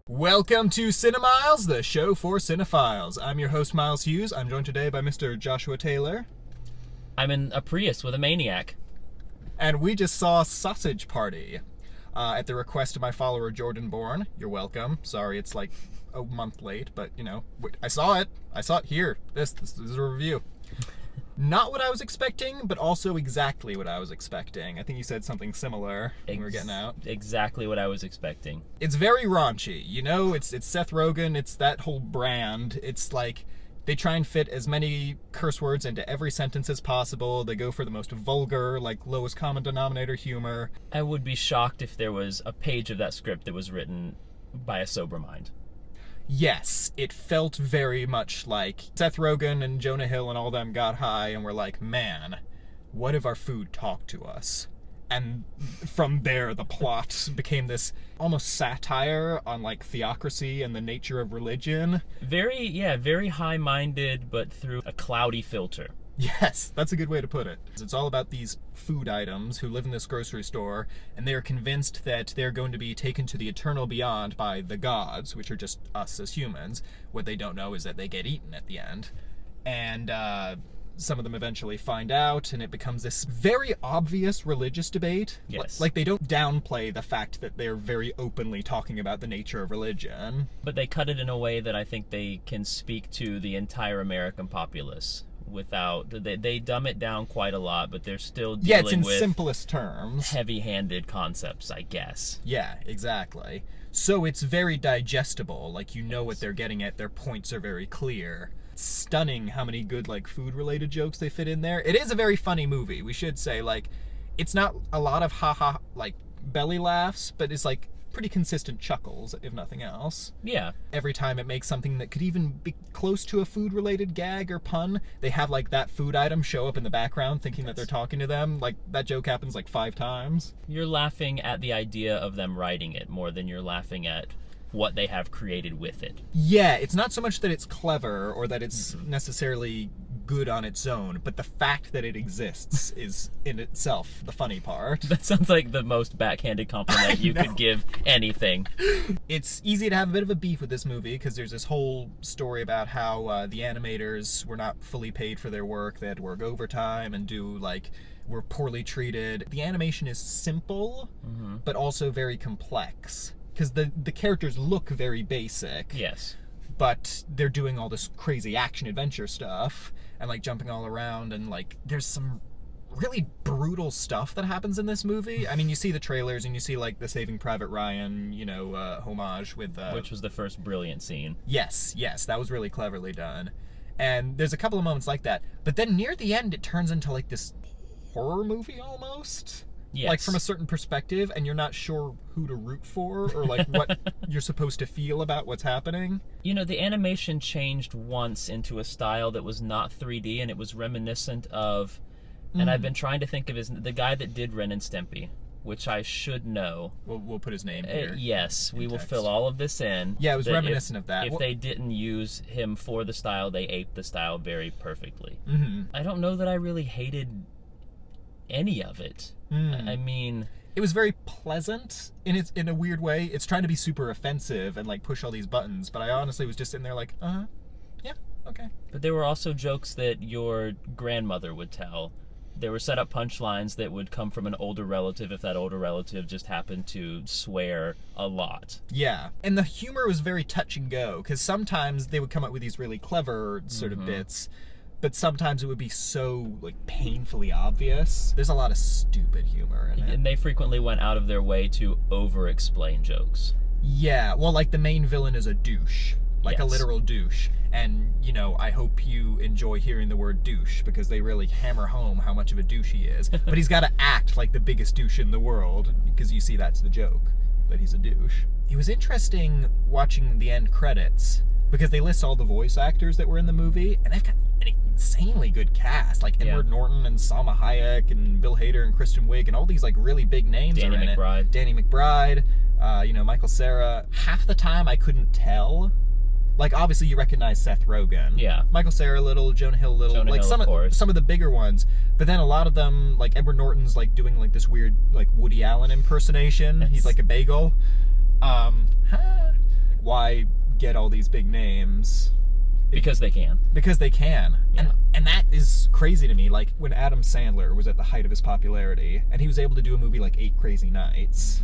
Welcome to CineMyles, the show for cinephiles. I'm your host, Miles Hughes. I'm joined today by Mr. Joshua Taylor. I'm in a Prius with a maniac. And we just saw Sausage Party at the request of my follower, Jordan Bourne. You're welcome. Sorry it's like a month late, but you know, I saw it. I saw it here. This is a review. Not what I was expecting, but also exactly what I was expecting. I think you said something similar when we were getting out. Exactly what I was expecting. It's very raunchy, you know? It's Seth Rogen, it's that whole brand. It's like, they try and fit as many curse words into every sentence as possible. They go for the most vulgar, like, lowest common denominator humor. I would be shocked if there was a page of that script that was written by a sober mind. Yes, it felt very much like Seth Rogen and Jonah Hill and all them got high and were like, man, what if our food talked to us? And from there, the plot became this almost satire on like theocracy and the nature of religion. Very high-minded, but through a cloudy filter. Yes, that's a good way to put it. It's all about these food items who live in this grocery store, and they are convinced that they're going to be taken to the eternal beyond by the gods, which are just us as humans. What they don't know is that they get eaten at the end. And some of them eventually find out, and it becomes this very obvious religious debate. Yes. Like, they don't downplay the fact that they're very openly talking about the nature of religion. But they cut it in a way that I think they can speak to the entire American populace. Without they dumb it down quite a lot, but they're still dealing it's in with simplest terms, heavy-handed concepts, I guess. Yeah, exactly. So it's very digestible. Like, you know what they're getting at. Their points are very clear. It's stunning how many good like food-related jokes they fit in there. It is a very funny movie. We should say, like, it's not a lot of haha like belly laughs, but it's like pretty consistent chuckles, if nothing else. Yeah. Every time it makes something that could even be close to a food-related gag or pun, they have like that food item show up in the background thinking that they're talking to them. Like, that joke happens like 5 times. You're laughing at the idea of them writing it more than you're laughing at what they have created with it. Yeah, it's not so much that it's clever or that it's necessarily good on its own, but the fact that it exists is in itself the funny part. That sounds like the most backhanded compliment you could give anything. It's easy to have a bit of a beef with this movie because there's this whole story about how the animators were not fully paid for their work. They had to work overtime and were poorly treated. The animation is simple, but also very complex because the characters look very basic. Yes. But they're doing all this crazy action-adventure stuff and, like, jumping all around, and, like, there's some really brutal stuff that happens in this movie. I mean, you see the trailers, and you see, like, the Saving Private Ryan, you know, homage with... Which was the first brilliant scene. Yes, that was really cleverly done. And there's a couple of moments like that. But then near the end, it turns into, like, this horror movie, almost. Yes. Like, from a certain perspective, and you're not sure who to root for or like what you're supposed to feel about what's happening. You know, the animation changed once into a style that was not 3D, and it was reminiscent of, and I've been trying to think of the guy that did Ren and Stimpy, which I should know. We'll put his name here. Yes, we will fill all of this in. Yeah, it was reminiscent of that. If they didn't use him for the style, they aped the style very perfectly. Mm-hmm. I don't know that I really hated any of it. I mean, it was very pleasant in a weird way. It's trying to be super offensive and like push all these buttons, but I honestly was just sitting there like, yeah, okay. But there were also jokes that your grandmother would tell. There were set up punchlines that would come from an older relative if that older relative just happened to swear a lot. Yeah, and the humor was very touch and go, because sometimes they would come up with these really clever sort of bits, but sometimes it would be so, like, painfully obvious. There's a lot of stupid humor in it. And they frequently went out of their way to over-explain jokes. Yeah, well, like, the main villain is a douche. Like, a literal douche. And, you know, I hope you enjoy hearing the word douche, because they really hammer home how much of a douche he is. But he's got to act like the biggest douche in the world, because you see that's the joke, that he's a douche. It was interesting watching the end credits, because they list all the voice actors that were in the movie, and they've got an insanely good cast, like Edward Norton and Salma Hayek and Bill Hader and Kristen Wiig and all these like really big names are in it. Danny McBride, you know, Michael Cera. Half the time I couldn't tell Like, obviously you recognize Seth Rogen. Yeah. Michael Cera Little, Jonah Hill Little, Jonah like Hill, some of the bigger ones. But then a lot of them, like Edward Norton's like doing like this weird like Woody Allen impersonation. He's like a bagel. Why get all these big names? Because they can. Because they can. Yeah. And that is crazy to me. Like when Adam Sandler was at the height of his popularity and he was able to do a movie like 8 Crazy Nights,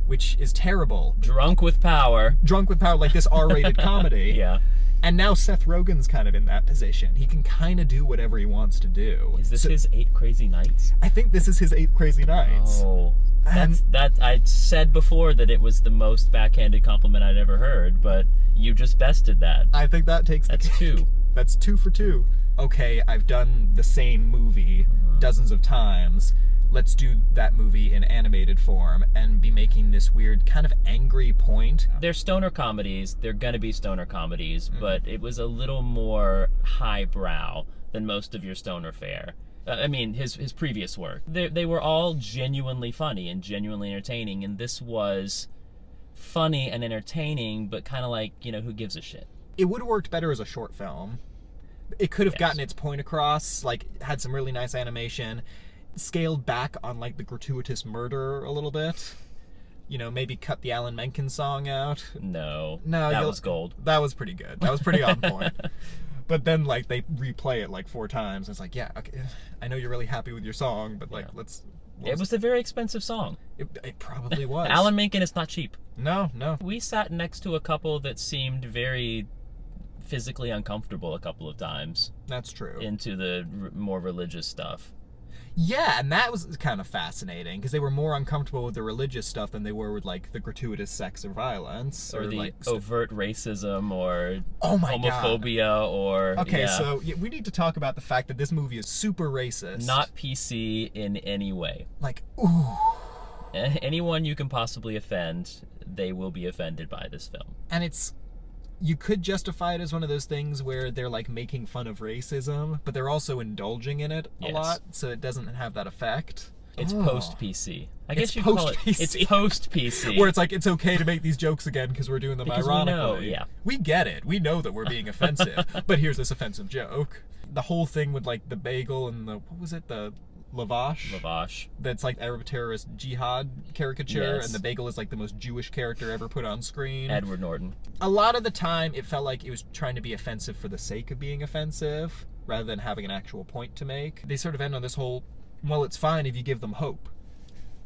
which is terrible. Drunk with power, like this R-rated comedy. Yeah. And now Seth Rogen's kind of in that position. He can kind of do whatever he wants to do. Is this his 8 Crazy Nights? I think this is his 8 Crazy Nights. Oh. I said before that it was the most backhanded compliment I'd ever heard, but you just bested that. I think that takes the That's cake. 2. That's 2 for 2. Okay, I've done the same movie dozens of times. Let's do that movie in animated form and be making this weird kind of angry point. They're stoner comedies. They're gonna be stoner comedies, but it was a little more highbrow than most of your stoner fare. I mean, his previous work. They were all genuinely funny and genuinely entertaining, and this was funny and entertaining, but kind of like, who gives a shit? It would have worked better as a short film. It could have gotten its point across, like, had some really nice animation, scaled back on, like, the gratuitous murder a little bit. Maybe cut the Alan Menken song out. No, that was gold. That was pretty good. That was pretty on point. But then, like, they replay it, like, 4 times. It's like, yeah, okay, I know you're really happy with your song, but, like, It was a very expensive song. It probably was. Alan Menken is not cheap. No. We sat next to a couple that seemed very physically uncomfortable a couple of times. That's true. Into the more religious stuff. Yeah, and that was kind of fascinating because they were more uncomfortable with the religious stuff than they were with like the gratuitous sex or violence or the like overt racism or homophobia God. Or okay, so we need to talk about the fact that this movie is super racist. Not PC in any way. Like, ooh. Anyone you can possibly offend, they will be offended by this film. And you could justify it as one of those things where they're like making fun of racism, but they're also indulging in it a lot, so it doesn't have that effect. It's post-PC. I guess you call it. It's post-PC. Where it's like, it's okay to make these jokes again because we're doing them ironically. We know, we get it. We know that we're being offensive, but here's this offensive joke. The whole thing with like the bagel and what was it? The lavash. That's like Arab terrorist jihad caricature, and the bagel is like the most Jewish character ever put on screen. Edward Norton. A lot of the time, it felt like it was trying to be offensive for the sake of being offensive, rather than having an actual point to make. They sort of end on this whole, well, it's fine if you give them hope.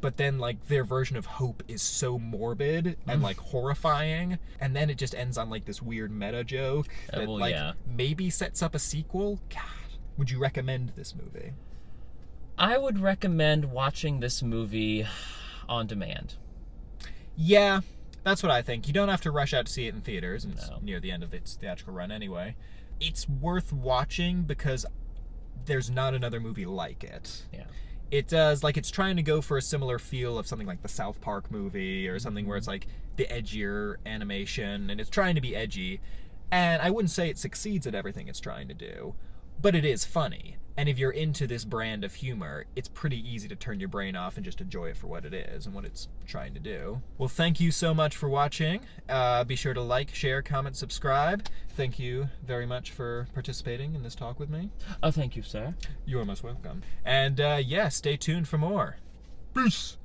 But then, like, their version of hope is so morbid and, like, horrifying. And then it just ends on, like, this weird meta joke that, maybe sets up a sequel. God, would you recommend this movie? I would recommend watching this movie on demand. Yeah, that's what I think. You don't have to rush out to see it in theaters. And it's near the end of its theatrical run anyway. It's worth watching because there's not another movie like it. Yeah. It does, like, it's trying to go for a similar feel of something like the South Park movie or something where it's like the edgier animation and it's trying to be edgy. And I wouldn't say it succeeds at everything it's trying to do, but it is funny. And if you're into this brand of humor, it's pretty easy to turn your brain off and just enjoy it for what it is and what it's trying to do. Well, thank you so much for watching. Be sure to like, share, comment, subscribe. Thank you very much for participating in this talk with me. Oh, thank you, sir. You are most welcome. And yeah, stay tuned for more. Peace!